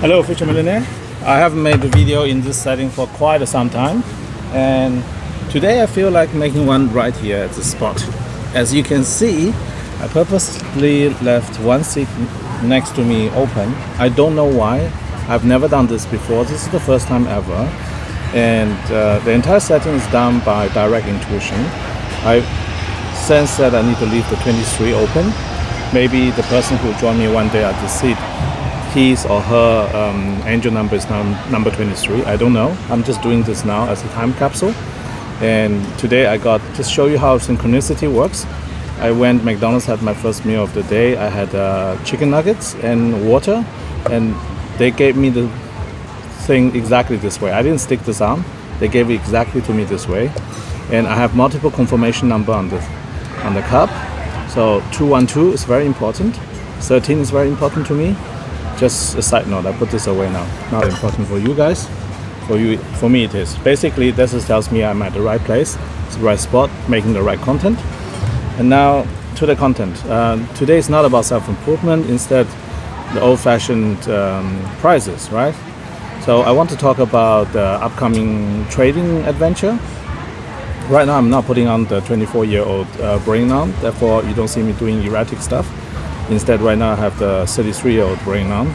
Hello, Future Millionaire. I haven't made a video in this setting for quite some time, and today I feel like making one right here at the spot. As you can see, I purposely left one seat next to me open. I don't know why. I've never done this before. This is the first time ever, and the entire setting is done by direct intuition. I sense that I need to leave the 23 open. Maybe the person who joined me one day at the seat, his or her angel number is now number 23. I don't know. I'm just doing this now as a time capsule. And today I got just show you how synchronicity works. I went McDonald's, had my first meal of the day. I had chicken nuggets and water, and they gave me the thing exactly this way. I didn't stick this on. They gave it exactly to me this way. And I have multiple confirmation number on the cup. So 212 is very important. 13 is very important to me. Just a side note, I put this away now. Not important for you guys. For me it is. Basically, this just tells me I'm at the right place, it's the right spot, making the right content. And now to the content. Today is not about self-improvement, instead the old-fashioned prizes, right? So I want to talk about the upcoming trading adventure. Right now I'm not putting on the 24-year-old brain on, therefore you don't see me doing erratic stuff. Instead, right now I have the 33-year-old brain on.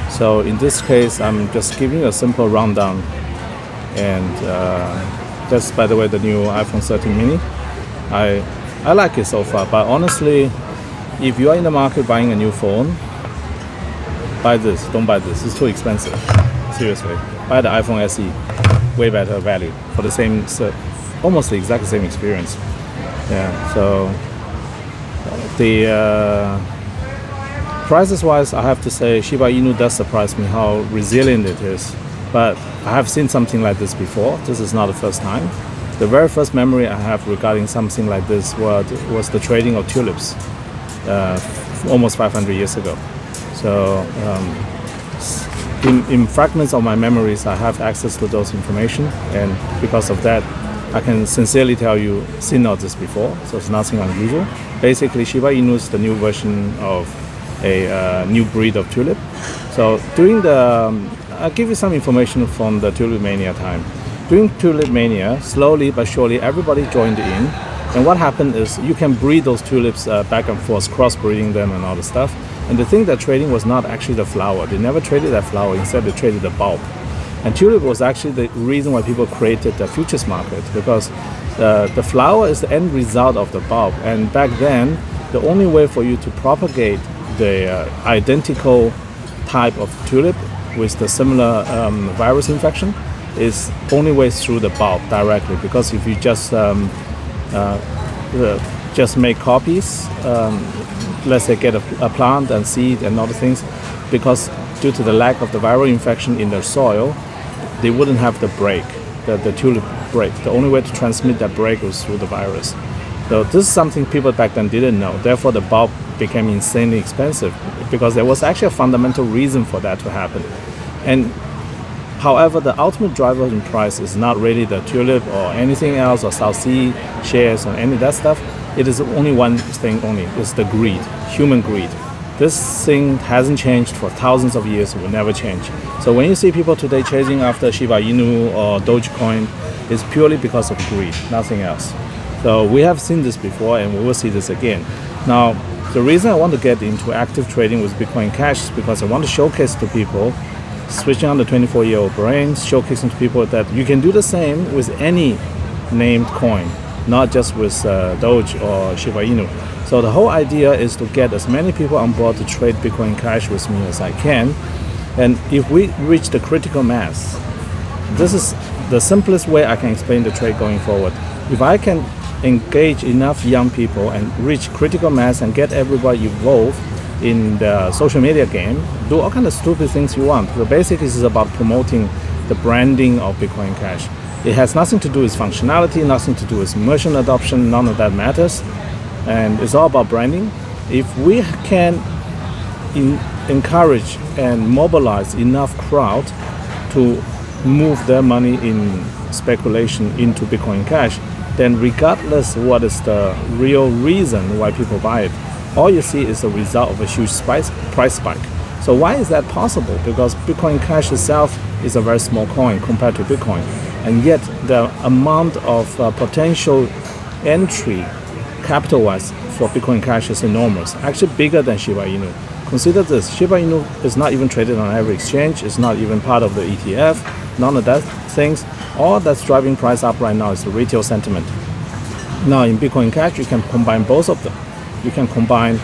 So in this case, I'm just giving a simple rundown. And that's, by the way, the new iPhone 13 mini. I like it so far, but honestly, if you are in the market buying a new phone, buy this, don't buy this, it's too expensive. Seriously, buy the iPhone SE, way better value for the same, almost the exact same experience. Yeah, so the prices wise, I have to say Shiba Inu does surprise me how resilient it is. But I have seen something like this before. This is not the first time. The very first memory I have regarding something like this was the trading of tulips almost 500 years ago. So in fragments of my memories, I have access to those information, and because of that, I can sincerely tell you, seen not this before, so it's nothing unusual. Basically, Shiba Inu is the new version of a new breed of tulip. So during I'll give you some information from the Tulip Mania time. During Tulip Mania, slowly but surely everybody joined in, and what happened is you can breed those tulips back and forth, crossbreeding them and all the stuff. And the thing that trading was not actually the flower. They never traded that flower, instead they traded the bulb. And tulip was actually the reason why people created the futures market, because the flower is the end result of the bulb. And back then, the only way for you to propagate the identical type of tulip with the similar virus infection is only way through the bulb directly, because if you just make copies, let's say get a plant and seed and other things, because due to the lack of the viral infection in the soil, they wouldn't have the break, the tulip break. The only way to transmit that break was through the virus. So this is something people back then didn't know. Therefore, the bulb became insanely expensive, because there was actually a fundamental reason for that to happen. And however, the ultimate driver in price is not really the tulip or anything else, or South Sea shares or any of that stuff. It is only one thing only. It's the greed, human greed. This thing hasn't changed for thousands of years. It will never change. So when you see people today chasing after Shiba Inu or Dogecoin, it's purely because of greed, nothing else. So we have seen this before, and we will see this again. Now, the reason I want to get into active trading with Bitcoin Cash is because I want to showcase to people, switching on the 24-year-old brains, showcasing to people that you can do the same with any named coin, not just with Doge or Shiba Inu. So the whole idea is to get as many people on board to trade Bitcoin Cash with me as I can. And if we reach the critical mass, this is the simplest way I can explain the trade going forward. If I can engage enough young people and reach critical mass and get everybody involved in the social media game, do all kind of stupid things you want. So basically this is about promoting the branding of Bitcoin Cash. It has nothing to do with functionality, nothing to do with merchant adoption, none of that matters. And it's all about branding. If we can encourage and mobilize enough crowd to move their money in speculation into Bitcoin Cash, then regardless what is the real reason why people buy it, all you see is a result of a huge price spike. So why is that possible? Because Bitcoin Cash itself is a very small coin compared to Bitcoin, and yet the amount of potential entry capital-wise for Bitcoin Cash is enormous, actually bigger than Shiba Inu. Consider this, Shiba Inu is not even traded on every exchange, it's not even part of the ETF, none of that things. All that's driving price up right now is the retail sentiment. Now in Bitcoin Cash, you can combine both of them. You can combine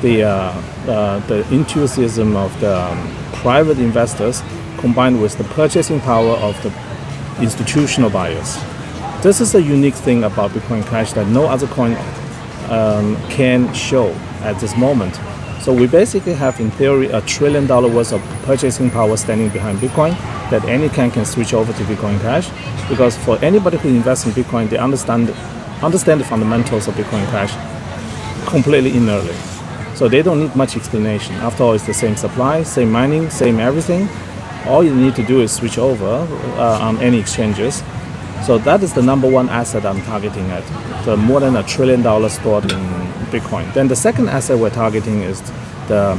the enthusiasm of the private investors combined with the purchasing power of the institutional buyers. This is the unique thing about Bitcoin Cash that no other coin can show at this moment. So we basically have, in theory, $1 trillion worth of purchasing power standing behind Bitcoin that any can switch over to Bitcoin Cash, because for anybody who invests in Bitcoin, they understand the fundamentals of Bitcoin Cash completely inertly. So they don't need much explanation. After all, it's the same supply, same mining, same everything. All you need to do is switch over on any exchanges. So that is the number one asset I'm targeting at, the more than $1 trillion stored in Bitcoin. Then the second asset we're targeting is the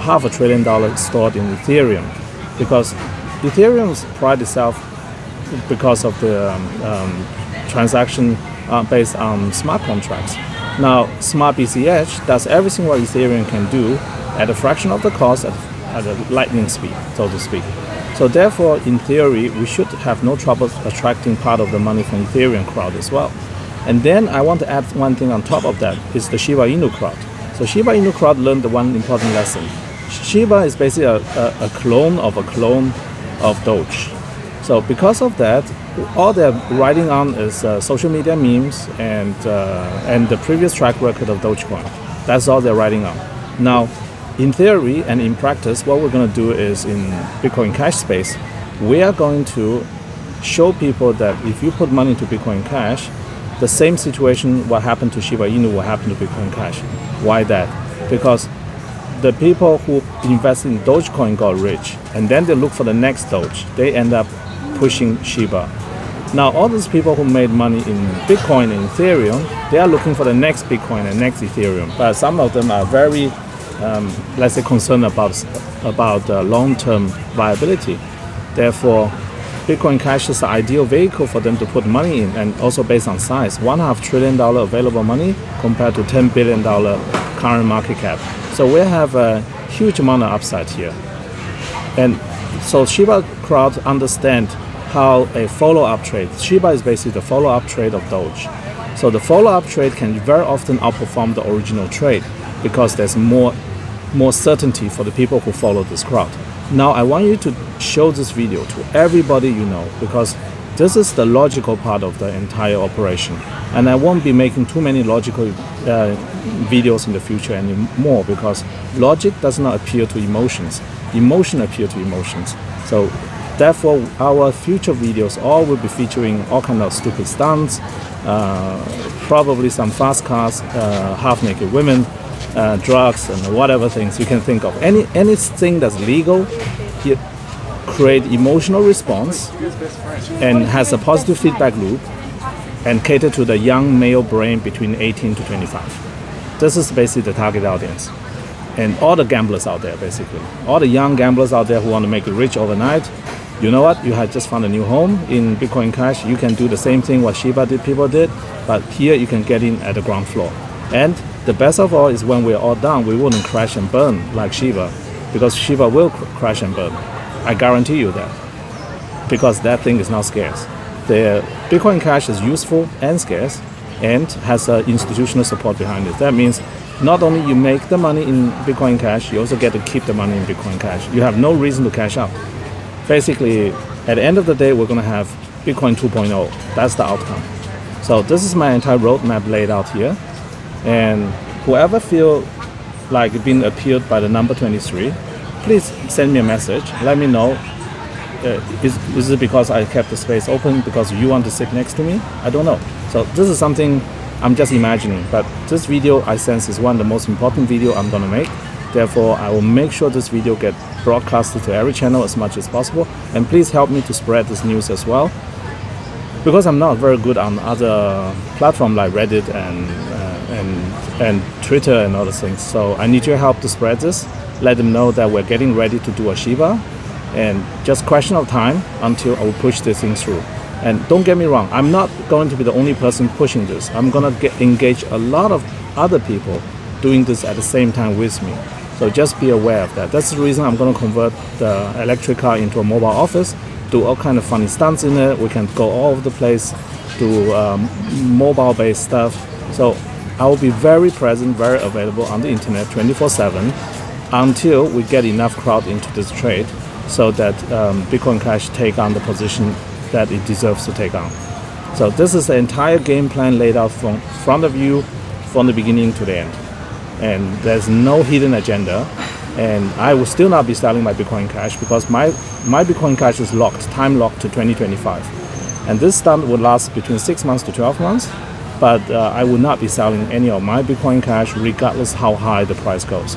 $500 billion stored in Ethereum, because Ethereum's pride itself, because of the transaction based on smart contracts. Now, Smart BCH does everything what Ethereum can do at a fraction of the cost at a lightning speed, so to speak. So therefore, in theory, we should have no trouble attracting part of the money from Ethereum crowd as well. And then I want to add one thing on top of that, is the Shiba Inu crowd. So Shiba Inu crowd learned one important lesson. Shiba is basically a clone of Doge. So because of that, all they're riding on is social media memes and the previous track record of Dogecoin. That's all they're riding on. Now, in theory and in practice, what we're going to do is, in Bitcoin Cash space, we are going to show people that if you put money into Bitcoin Cash, the same situation what happened to Shiba Inu will happen to Bitcoin Cash. Why that? Because the people who invest in Dogecoin got rich, and then they look for the next Doge. They end up pushing Shiba. Now, all those people who made money in Bitcoin and Ethereum, they are looking for the next Bitcoin and next Ethereum. But some of them are very, let's say, concerned about long-term viability. Therefore, Bitcoin Cash is the ideal vehicle for them to put money in, and also based on size. $1.5 trillion available money compared to $10 billion current market cap. So we have a huge amount of upside here. And so Shiba crowd understand how a follow-up trade, Shiba is basically the follow-up trade of Doge. So the follow-up trade can very often outperform the original trade because there's more certainty for the people who follow this crowd. Now I want you to show this video to everybody you know, because this is the logical part of the entire operation. And I won't be making too many logical videos in the future anymore, because logic does not appeal to emotions. Emotion appeal to emotions. So therefore, our future videos all will be featuring all kinds of stupid stunts, probably some fast cars, half-naked women, drugs, and whatever things you can think of. Anything that's legal, it create emotional response and has a positive feedback loop and cater to the young male brain between 18 to 25. This is basically the target audience. And all the gamblers out there, basically. All the young gamblers out there who want to make it rich overnight. You know what? You have just found a new home in Bitcoin Cash. You can do the same thing what Shiba people did, but here you can get in at the ground floor. And the best of all is when we're all done, we wouldn't crash and burn like Shiba, because Shiba will crash and burn. I guarantee you that, because that thing is not scarce. The Bitcoin Cash is useful and scarce and has institutional support behind it. That means not only you make the money in Bitcoin Cash, you also get to keep the money in Bitcoin Cash. You have no reason to cash out. Basically, at the end of the day, we're going to have Bitcoin 2.0. That's the outcome. So this is my entire roadmap laid out here. And whoever feel like being appealed by the number 23, please send me a message. Let me know. Is it because I kept the space open because you want to sit next to me? I don't know. So this is something I'm just imagining. But this video, I sense, is one of the most important video I'm going to make. Therefore, I will make sure this video get broadcasted to every channel as much as possible. And please help me to spread this news as well, because I'm not very good on other platforms like Reddit and Twitter and other things. So I need your help to spread this. Let them know that we're getting ready to do a Shiba, and just question of time until I will push this thing through. And don't get me wrong, I'm not going to be the only person pushing this. I'm gonna engage a lot of other people doing this at the same time with me. So just be aware of that. That's the reason I'm gonna convert the electric car into a mobile office, do all kind of funny stunts in it. We can go all over the place, do mobile-based stuff. So I will be very present, very available on the internet 24/7 until we get enough crowd into this trade so that Bitcoin Cash take on the position that it deserves to take on. So this is the entire game plan laid out from front of you from the beginning to the end. And there's no hidden agenda. And I will still not be selling my Bitcoin Cash because my Bitcoin Cash is locked, time locked to 2025. And this stunt will last between 6 months to 12 months. But I will not be selling any of my Bitcoin Cash regardless how high the price goes.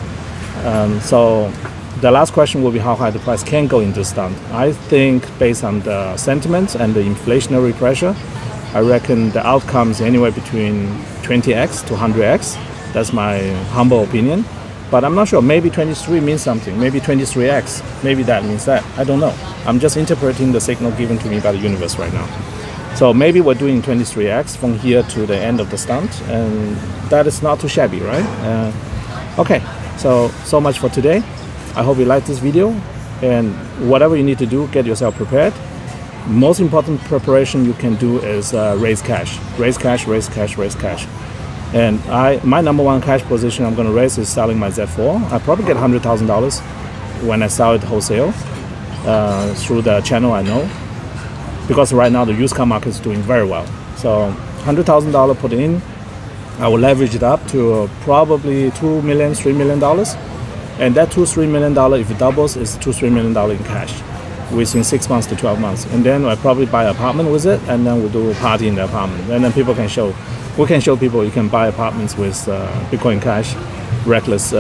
So the last question will be how high the price can go in this stunt. I think based on the sentiment and the inflationary pressure, I reckon the outcome is anywhere between 20x to 100x. That's my humble opinion. But I'm not sure. Maybe 23 means something. Maybe 23x. Maybe that means that. I don't know. I'm just interpreting the signal given to me by the universe right now. So maybe we're doing 23x from here to the end of the stunt. And that is not too shabby, right? Okay. So much for today. I hope you liked this video. And whatever you need to do, get yourself prepared. Most important preparation you can do is raise cash. Raise cash, raise cash, raise cash. And my number one cash position I'm going to raise is selling my Z4. I probably get $100,000 when I sell it wholesale through the channel I know. Because right now the used car market is doing very well. So $100,000 put in, I will leverage it up to probably $2 million, $3 million. And that $2-3 million, if it doubles, is $2-3 million in cash within 6 months to 12 months. And then I probably buy an apartment with it, and then we'll do a party in the apartment. And then we can show people you can buy apartments with Bitcoin Cash, reckless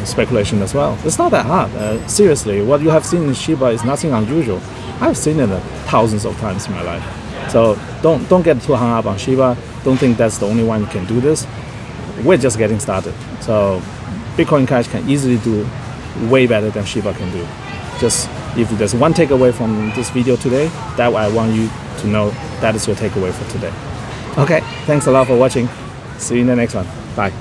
speculation as well. It's not that hard. Seriously, what you have seen in Shiba is nothing unusual. I've seen it thousands of times in my life. So don't get too hung up on Shiba. Don't think that's the only one who can do this. We're just getting started. So Bitcoin Cash can easily do way better than Shiba can do. Just if there's one takeaway from this video today, that I want you to know that is your takeaway for today. Okay, thanks a lot for watching. See you in the next one. Bye.